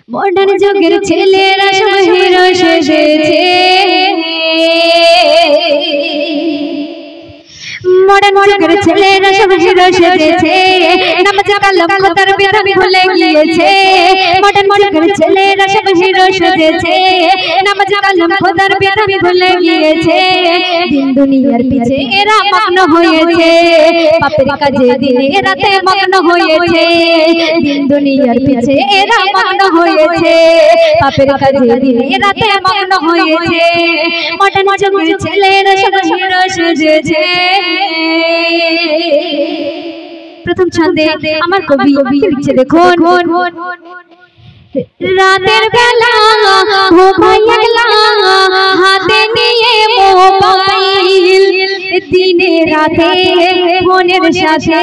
Modern যুগের ছেলেরা সব হিরো সেজেছে, মডার্ন যুগের ছেলেরা সব হিরো সেজেছে, নামাজ কালাম খোদার বিধান ভুলে গিয়েছে। মডার্ন যুগের ছেলেরা সব হিরো সেজেছে, নামাজ কালাম খোদার বিধান ভুলে গিয়েছে। দিন দুনিয়ার পিছে এরা মগ্ন হয়েছে, পাপের কাজে দিনে রাতে মগ্ন হয়েছে। দিন দুনিয়ার পিছে এরা মগ্ন হয়েছে, পাপের কাজে দিনে রাতে মগ্ন হয়েছে। মডার্ন যুগের ছেলেরা সব হিরো সেজেছে। প্রথম ছন্দে আমার কবি লিখছে দেখুন, রাতের বেলা ঘুমাইলা হাতে নিয়ে মোবাইল, দিনে রাতে ফোনের সাথে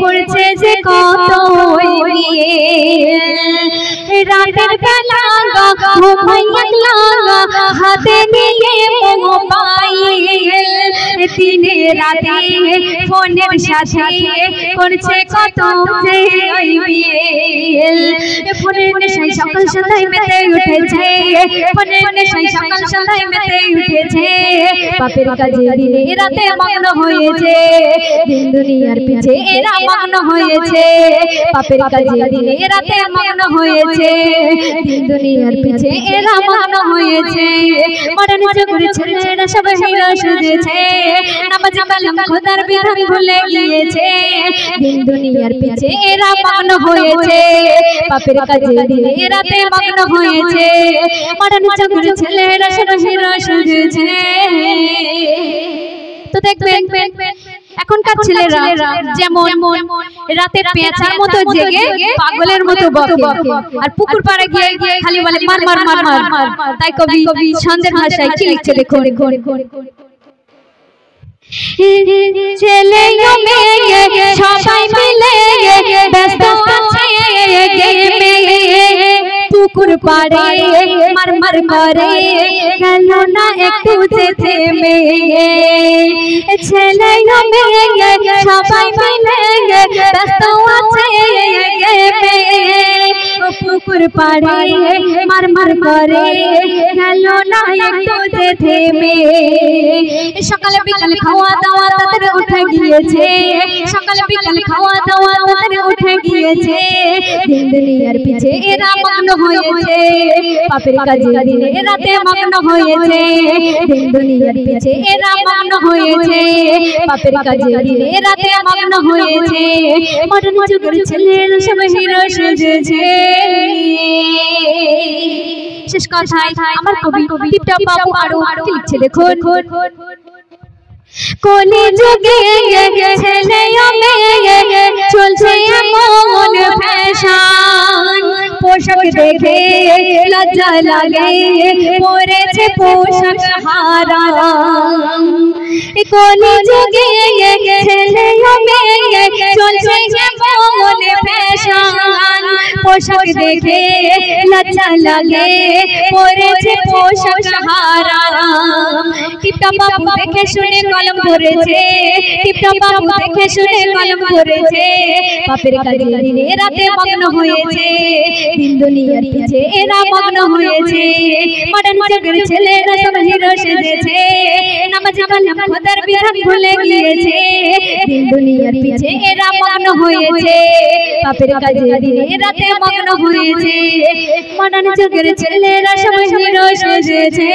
করছে যে কত রাতের বেলা ঘুমাইলা হাতে নিয়ে মোবাইল, দিনে রাতে ফোনের সাথে করছে কত যে ফোনের নেশায় সকাল সন্ধ্যায় মেতে উঠেছে, ফোনের নেশায় সকাল সন্ধ্যায় মেতে উঠেছে। পাপের কাজে দিনে রাতে মগ্ন হয়েছে, দিন দুনিয়ার পিছে এরা মগ্ন হয়েছে। পাপের কাজে দিনে রাতে মগ্ন হয়েছে, দিন দুনিয়ার পিছে এরা মগ্ন হয়েছে। মডার্ন যুগের ছেলেরা সব হিরো সেজেছে, নামাজ কালাম খোদার বিধান ভুলে গিয়েছে। দিন দুনিয়ার পিছে এরা মগ্ন হয়েছে, পাপের কাজে দিনে রাতে মগ্ন হয়েছে। মডার্ন যুগের ছেলেরা সব হিরো সেজেছে। তো দেখবেন এখনকার ছেলেরা যেমন রাতের পেঁচার মতো জেগে পাগলের মতো বকে, আর পুকুর পাড়ে গিয়ে খালি বলে মার মার মার মার। তাই কবি ছন্দের ভাষায় কি লিখছে দেখুন, ছেলে মেয়ে সবাই মিলে ব্যস্ত আছে গেমে, পুকুর পাড়ে মার মার করে গেল না একটু যে থেমে। ছেলে মেয়ে সবাই মিলে ব্যস্ত আছে গেমে, পুকুর পাড়ে মার মার করে গেল না একটু যে থেমে। সকালে বিকালে খাওয়া দাওয়া তাদের উঠে গিয়েছে, সকালে বিকালে খাওয়া দাওয়া তাদের উঠে গিয়েছে। দিন দুনিয়ার পিছে এরা মগ্ন হয়েছে, পাপের কাজে দিনে রাতে মগ্ন হয়েছে। দিন দুনিয়ার পিছে এরা মগ্ন হয়েছে, পাপের কাজে দিনে রাতে মগ্ন হয়েছে। মডার্ন যুগের ছেলেরা সব হিরো সেজেছে। শেষ কথায় আমার কবি টিপটপ বাবু আরো কি লিখছে দেখুন, কলি যুগে ছেলে মেয়ে চলছে এমন ফ্যাশন, পোশাক দেখে লজ্জা লাগে পরেছে পোশাক হারাম। কলি যুগে ছেলে মেয়ে চলছে এমন ফ্যাশন, পোশাক দেখে লজ্জা লাগে পরেছে পোশাক হারাম। টিপটপ বাবু দেখে শুনে কলম ধরেছে, টিপটপ বাবু দেখে শুনে কলম ধরেছে। পাপের কাজে দিনে রাতে মগ্ন হয়েছে, দিন দুনিয়ার পিছে এরা মগ্ন হয়েছে। মডার্ন যুগের ছেলেরা সব হিরো সেজেছে, নামাজ কালাম খোদার বিধান ভুলে গিয়েছে। দিন দুনিয়ার পিছে এরা মগ্ন হয়েছে, পাপের কাজে দিনে রাতে মগ্ন হয়েছে। মডার্ন যুগের ছেলেরা সব হিরো সেজেছে।